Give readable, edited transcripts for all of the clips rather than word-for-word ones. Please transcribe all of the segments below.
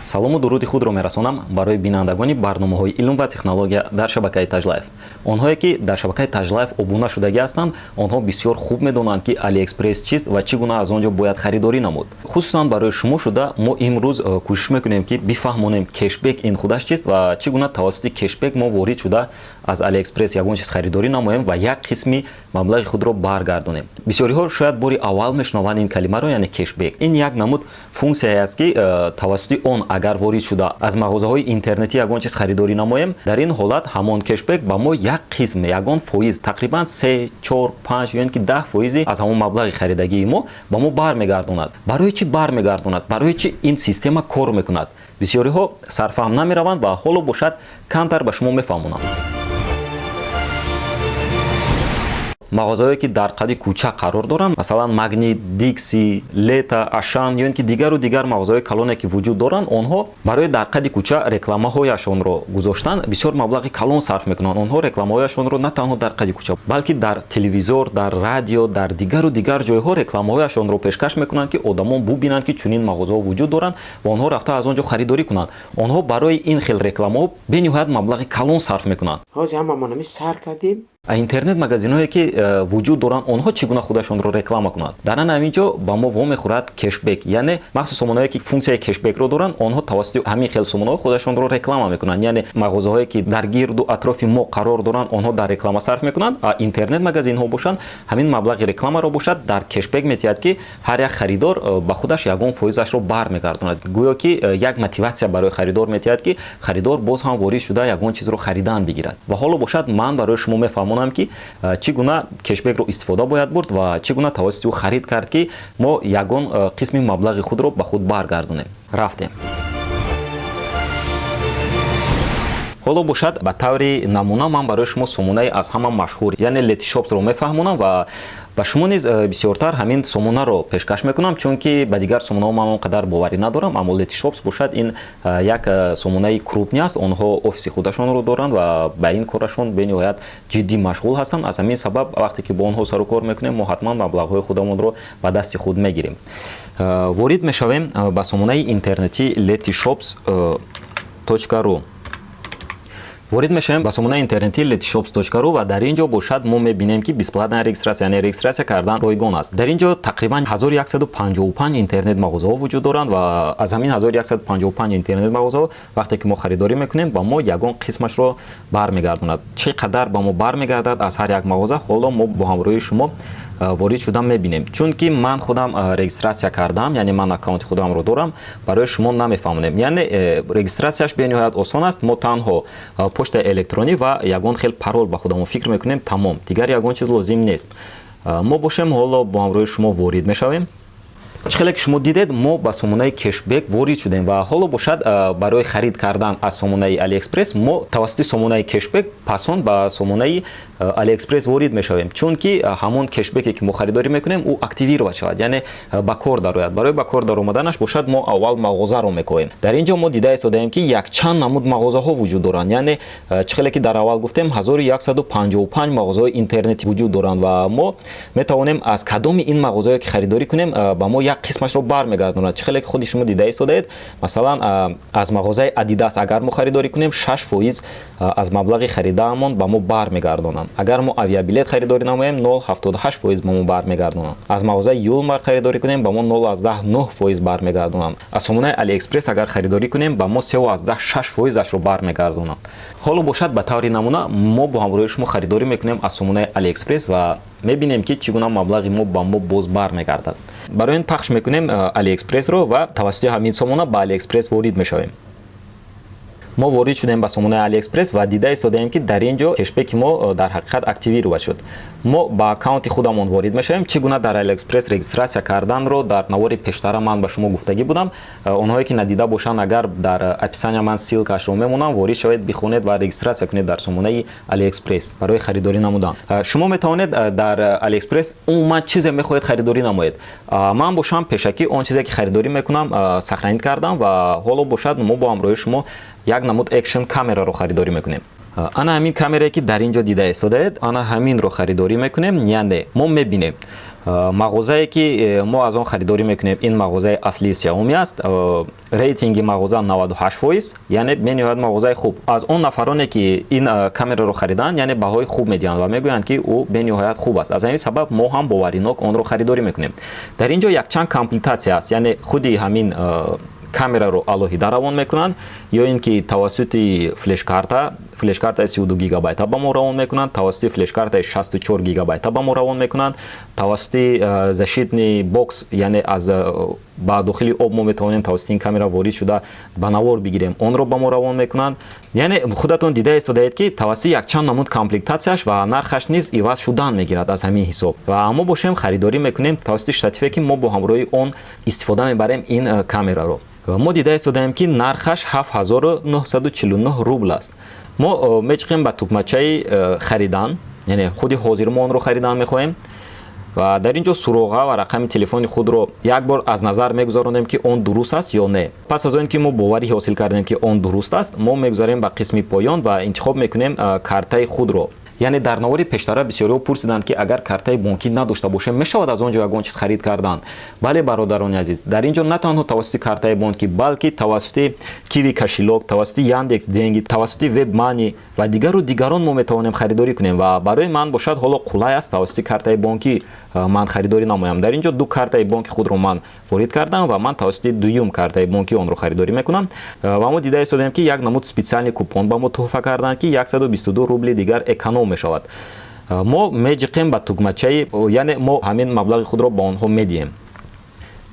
салому дуруди худро мерасонам барои бинандагони барномаҳои илм ва технология дар шабакаи Тажлайф. Онҳое ки дар шабакаи Тажлайф обуна шудагӣ ҳастанд, онҳо бисёр хуб медонанд ки AliExpress чист ва чӣ гуна аз он ҷо бояд харидорӣ намуд. Хусусан барои шумо шуда мо имрӯз кӯшиш мекунем ки бифаҳмонем кешбек ин худаш чист ва чӣ гуна тавассути кешбек мо ворид шуда аз AliExpress ягон чиз харидорӣ намоем ва як қисми маблағи худро баргардонем. Бисёриҳо шояд бори аввал мешунаванд ин калимаро, яъне кешбек. Ин як намуд функсияе аст ки тавассути он агар ворид шуда аз мағозаҳои интернетӣ ягон чиз харидорӣ намоем, дар ин ҳолат ҳамон кешбек ба мо як қисм, ягон фоиз, тақрибан 3, 4, 5 ё ин ки 10 фоизи аз ҳамон маблағи харидагии мо ба мо бармегардонад. Барои чӣ бармегардонад? Барои чӣ ин система кор мекунад? Бисёриҳо сарфаҳм намераванд ва ҳоло бошад камтар ба шумо мефаҳмонам. мағозаҳое ки дар қади кӯча қарор доранд, масалан Магнит, Dixi, Leta, Ашан ё ин ки дигару дигар мағозаҳои калоне ки вуҷуд доранд, онҳо барои дар қади кӯча рекламаҳояшонро гузоштан бисёр маблағи калон сарф мекунанд. Онҳо рекламаҳояшонро на танҳо дар қади кӯча, балки дар телевизор, дар радио, дар дигару дигар ҷойҳо рекламаҳояшонро пешкаш мекунанд ки одамон бубинанд ки чунин мағозаҳо вуҷуд доранд ва онҳо рафта аз он ҷо харидорӣ кунанд. Онҳо барои ин хел рекламаҳо бениҳоят маблағи калон сарф мекунанд. ҳозир ҳамамон сар кардем. Интернет магазинҳое ки вуҷуд доранд, онҳо чӣ гуна худашонро реклама кунанд? Дар ҳамин ҷо ба мо вомехӯрад кешбек, яъне махсус сомонаҳое ки функсияи кешбекро доранд, онҳо тавассути ҳамин хел сомонаҳо худашонро реклама мекунанд. Яъне мағозаҳое ки дар гирду атрофи мо қарор доранд, онҳо дар реклама сарф мекунанд, а интернет магазинҳо бошанд, ҳамин маблағи рекламаро бошад дар кешбек метиҳад ки ҳар як харидор ба худаш ягон фоизашро бармегардонад. Гӯё ки як мотиватсия барои харидор метиҳад ки харидор боз ҳам ворид шуда ягон чизро харидан бигирад. Ва ҳоло бошад ман барои шумо мефаҳмонам ки чӣ гуна кешбекро истифода бояд бурд ва чӣ гуна тавассути ӯ харид кард ки мо ягон қисми маблағи худро ба худ баргардонем. Рафтем. ҳоло бошад ба таври намуна ман барои шумо сомонаи аз ҳама машҳур, яъне Letyshops-ро мефаҳмонам ва ба шумо низ бисёртар ҳамин сомонаро пешкаш мекунам, чунки ба дигар сомонаҳо ман он қадар боварӣ надорам, аммо Letyshops бошад ин як сомонаи крупни аст. Онҳо офиси худашонро доранд ва ба ин корашон бениҳоят ҷиддӣ машғул ҳастанд. Аз ҳамин сабаб вақте ки бо онҳо сару кор мекунем, мо ҳатман маблағҳои худамонро ба дасти худ мегирем. Ворид мешавем ба сомонаи интернетӣ Letyshops.ru. ворид мешавем ба сомонаи интернетӣ Letyshops.ru ва дар ин ҷо бошад мо мебинем ки бесплатная регистрация, яъне регистрация кардан ройгон аст. Дар ин ҷо тақрибан 1155 интернет мағозаҳо вуҷуд доранд ва аз ҳамин 1155 интернет мағозаҳо вақте ки мо харидорӣ мекунем ба мо ягон қисмашро бармегардонад. Чӣ қадар ба мо бармегардад аз ҳар як мағоза, ҳоло мо бо ҳамроҳи шумо ворид шуда мебинем. Чунки ман худам регистрация кардам, яъне ман аккаунти худамро дорам, барои шумо намефаҳмонем. Яъне регистрацияш бениҳоят осон аст. Мо танҳо почтаи электронӣ ва ягон хел парол ба худамон фикр мекунем, тамом. Дигар ягон чиз лозим нест. Мо бошем ҳоло бо ҳамроҳи шумо ворид мешавем. чӣ хеле ки шумо дидед, мо ба сомонаи кешбек ворид шудем ва ҳоло бошад барои харид кардан аз сомонаи AliExpress мо тавассути сомонаи кешбек пасон ба сомонаи AliExpress ворид мешавем, чунки ҳамон кешбеке ки мо харидорӣ мекунем ӯ активировать шавад, яъне ба кор дарояд. Барои ба кор даромаданаш бошад мо аввал мағозаро мекоҳем. Дар ин ҷо мо дида истодаем ки якчанд намуд мағозаҳо вуҷуд доранд, яъне чӣ хеле ки дар аввал гуфтем 1155 мағозаҳои интернетӣ вуҷуд доранд ва мо метавонем аз кадоми ин мағозаҳое ки харидорӣ кунем ба мо як қисмашро бармегардонад. Чӣ хеле ки худи шумо дида истодаед, масалан аз мағозаи Adidas агар мо харидорӣ кунем 6% аз маблағи харидаамон ба мо бармегардонанд. Агар мо авиабилет харидорӣ намоем 0.78% ба мо бармегардонанд. аз мағозаи Walmart харидорӣ кунем ба мо 0.9% бармегардонанд. аз сомонаи AliExpress агар харидорӣ кунем ба мо 3.6%-ашро бармегардонанд. ҳоло бошад ба таври намуна мо бо ҳамроҳи шумо харидорӣ мекунем аз сомонаи AliExpress ва мебинем ки чӣ гуна маблағи мо ба мо боз бармегардад. барои ин пахш мекунем AliExpress-ро ва тавассути ҳамин сомона ба AliExpress ворид мешавем. мо ворид шудем ба сомонаи AliExpress ва дида истодаем ки дар ин ҷо кешбеки мо дар ҳақиқат активировать шуд. мо ба аккаунти худамон ворид мешавем. чӣ гуна дар AliExpress регистрация карданро дар навори пештара ман ба шумо гуфтагӣ будам. онҳое ки надида бошанд, агар дар описания ман ссилкаашро мемонам, ворид шавед, бихонед ва регистрация кунед дар сомонаи AliExpress барои харидорӣ намудан. шумо метавонед дар AliExpress умуман чизе мехоҳед харидорӣ намоед. ман бошам пешакӣ он чизе ки харидорӣ мекунам сахранид кардам ва ҳоло бошад мо бо ҳамроҳи шумо як намуд экшн камераро харидорӣ мекунем. ана ҳамин камерае ки дар ин ҷо дида истодаед, ана ҳаминро харидорӣ мекунем, яъне мо мебинем мағозае ки мо аз он харидорӣ мекунем ин мағозаи аслии Xiaomi аст. Рейтинги мағоза 98%, яъне мениҳоят мағозаи хуб. Аз он нафароне ки ин камераро хариданд, яъне баҳои хуб медиҳанд ва мегӯянд ки ӯ бениҳоят хуб аст. Аз ҳамин сабаб мо ҳам боваринок онро харидорӣ мекунем. Дар ин ҷо якчанд комплектатсия аст, яъне худи ҳамин камераро алоҳида равон мекунанд ё ин ки тавассути флешкартаи 32 гигабайта ба мо равон мекунанд, тавассути флешкартаи 64 гигабайта ба мо равон мекунанд, тавассути защитни бокс, яъне аз ба дохили об мо метавонем тавассути ин камера ворид шуда ба навор бигирем, онро ба мо равон мекунанд. Яъне худатон дида истодаед ки тавассути якчанд намуд комплектатсияш ва нархаш низ иваз шудан мегирад аз ҳамин ҳисоб. Ва мо бошем харидорӣ мекунем тавассути штативе ки мо бо ҳамроҳи он истифода мебарем ин камераро. мо дида истодаем ки нархаш 7949 рубл аст. мо мечиқем ба тукмачаи харидан, яъне худи ҳозир мо онро харидан мехоҳем ва дар ин ҷо суроға ва рақами телефони худро як бор аз назар мегузаронем ки он дуруст аст ё не. Пас аз он ки мо боварӣ ҳосил кардем ки он дуруст аст, мо мегузарем ба қисми поён ва интихоб мекунем картаи худро. яъне дар навори пештара бисёриҳо пурсиданд ки агар картаи бонкӣ надошта бошем мешавад аз он ҷо ягон чиз харид кардан. Бале бародарони азиз, дар ин ҷо на танҳо тавассути картаи бонкӣ, балки тавассути Kiwi кошелок, тавассути Яндекс денги, тавассути Webmoney ва дигару дигарон мо метавонем харидорӣ кунем ва барои ман бошад ҳоло қулай аст тавассути картаи бонкӣ ман харидорӣ намоям. Дар ин ҷо ду картаи бонки худро ман ворид кардам ва ман тавассути дуюм картаи бонкӣ онро харидорӣ мекунам ва мо дида истодем ки як намуд специални купон ба мо туҳфа карданд ки 122 рубли дигар эконом мешавад. мо меҷиқем ба тугмачаи, яъне мо ҳамин маблағи худро ба онҳо медиҳем.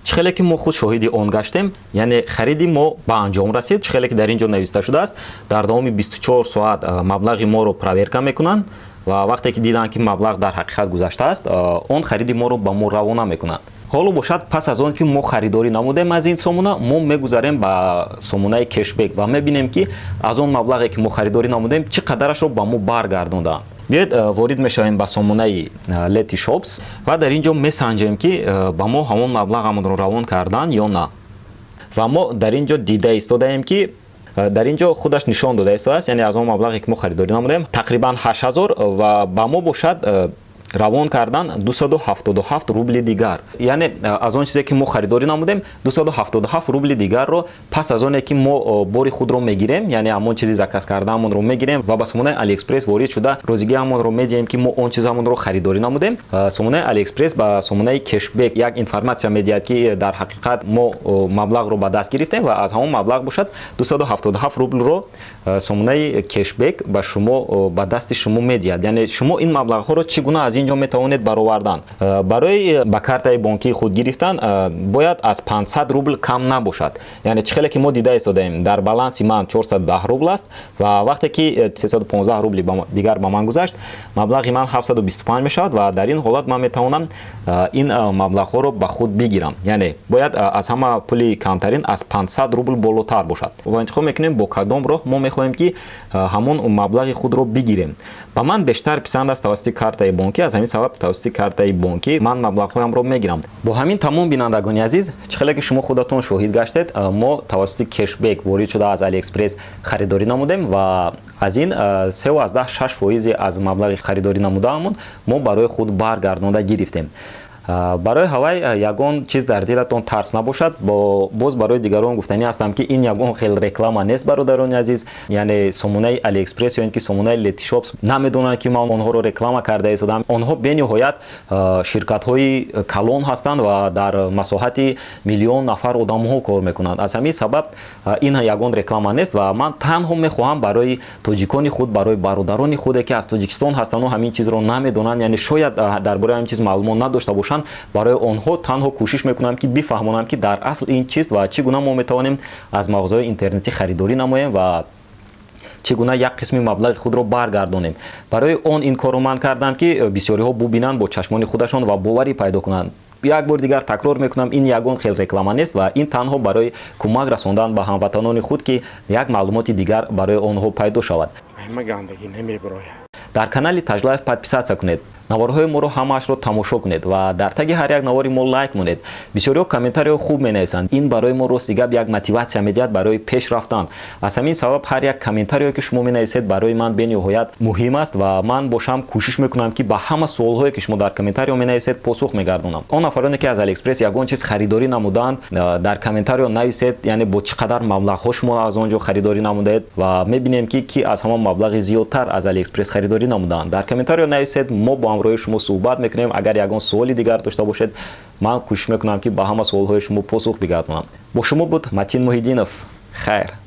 чӣ хеле ки мо худ шоҳиди он гаштем, яъне хариди мо ба анҷом расид. чӣ хеле ки дар ин ҷо нависта шудааст, дар давоми 24 соат маблағи моро проверка мекунанд ва вақте ки диданд ки маблағ дар ҳақиқат гузаштааст, он хариди моро ба мо равона мекунанд. ҳоло бошад пас аз он ки мо харидорӣ намудем аз ин сомона, мо мегузарем ба сомонаи кешбек ва мебинем ки аз он маблағе ки мо харидорӣ намудем чӣ қадарашро ба мо баргардондаанд. биёед ворид мешавем ба сомонаи Letyshops ва дар ин ҷо месанҷем ки ба мо ҳамон маблағамонро равон карданд ё на. ва мо дар ин ҷо дида истодаем ки дар ин ҷо худаш нишон дода истодааст, яъне аз он маблағе ки мо харидорӣ намудем тақрибан 8000 ва ба мо бошад равон кардан 277 рубли дигар. яъне аз он чизе ки мо харидорӣ намудем 277 рубли дигарро пас аз оне ки мо бори худро мегирем, яъне ҳамон чизи заказ кардаамонро мегирем ва ба сомонаи AliExpress ворид шуда розигиамонро медиҳем ки мо он чизамонро харидорӣ намудем. сомонаи AliExpress ба сомонаи кешбек як информатсия медиҳад ки дар ҳақиқат мо маблағро ба даст гирифтем ва аз ҳамон маблағ бошад 277 рублро сомонаи кешбек ба шумо ба дасти шумо медиҳад. яъне шумо ин маблағҳоро чӣ гуна аз ин ҷо метавонед баровардан. барои ба картаи бонкии худ гирифтан бояд аз 500 рубл кам набошад. яъне чӣ хеле ки мо дида истодаем дар баланси ман 410 рубл аст ва вақте ки 315 рубли дигар ба ман гузашт, маблағи ман 725 мешавад ва дар ин ҳолат ман метавонам ин маблағҳоро ба худ бигирам. яъне бояд аз ҳама пули камтарин аз 500 рубл болотар бошад. ва интихоб мекунем бо кадом роҳ мо мехоҳем ки ҳамон маблағи худро бигирем. ба ман бештар писанд аст тавассути картаи бонкӣ, аз ҳамин сабаб тавассути картаи бонкӣ ман маблағҳоямро мегирам. бо ҳамин тамом бинандагони азиз, чӣ хеле ки шумо худатон шоҳид гаштед, мо тавассути кешбек ворид шуда аз AliExpress харидорӣ намудем ва аз ин 3.6% аз маблағи харидорӣ намудаамон мо барои худ баргардонда гирифтем. барои ҳавай ягон чиз дар дилатон тарс набошад. боз барои дигарон гуфтанӣ ҳастам ки ин ягон хел реклама нест бародарони азиз, яъне сомонаи AliExpress ё ин ки сомонаи Letyshops намедонанд ки ман онҳоро реклама карда истодам. онҳо бениҳоят ширкатҳои калон ҳастанд ва дар масоҳати миллион нафар одамҳо кор мекунанд. аз ҳамин сабаб ин ягон реклама нест ва ман танҳо мехоҳам барои тоҷикони худ, барои бародарони худе ки аз Тоҷикистон ҳастану ҳамин чизро намедонанд, яъне шояд дар бораи ҳамин чиз маълумот надошта бошанд, барои онҳо танҳо кӯшиш мекунам ки бифаҳмонам ки дар асл ин чист ва чӣ гуна мо метавонем аз мағозаҳои интернетӣ харидорӣ намоем ва чӣ гуна як қисми маблағи худро баргардонем. барои он ин корро ман кардам ки бисёриҳо бубинанд бо чашмони худашон ва боварӣ пайдо кунанд. як бор дигар такрор мекунам, ин ягон хел реклама нест ва ин танҳо барои кӯмак расондан ба ҳамватанони худ ки як маълумоти дигар барои онҳо пайдо шавад. ҳама гандагӣ намебарояд. дар канали Tajlive подписаться кунед наворҳои моро ҳамаашро тамошо кунед ва дар таги ҳар як навори мо лайк монед. бисёриҳо комментариҳо хуб менависанд. ин барои мо ростигап як мотиватсия медиҳад барои пеш рафтан. аз ҳамин сабаб ҳар як комментариҳое ки шумо менависед барои ман бениҳоят муҳим аст ва ман бошам кӯшиш мекунам ки ба ҳама суолҳое ки шумо дар комментариҳо менависед посух мегардонам. он нафароне ки аз AliExpress ягон чиз харидорӣ намуданд, дар комментариҳо нависед, яъне бо чӣ қадар маблағҳо шумо аз он ҷо харидорӣ намудаед ва мебинем ки аз ҳама маблағи зиёдтар аз AliExpress харидорӣ намуданд. дар комментариҳо нависед, мо бо ҳамроҳи шумо суҳбат мекунем. агар ягон суоли дигар дошта бошед, ман кӯшиш мекунам ки ба ҳама суолҳои шумо посух бигардонам. бо шумо буд Матин Муҳиддинов. хайр.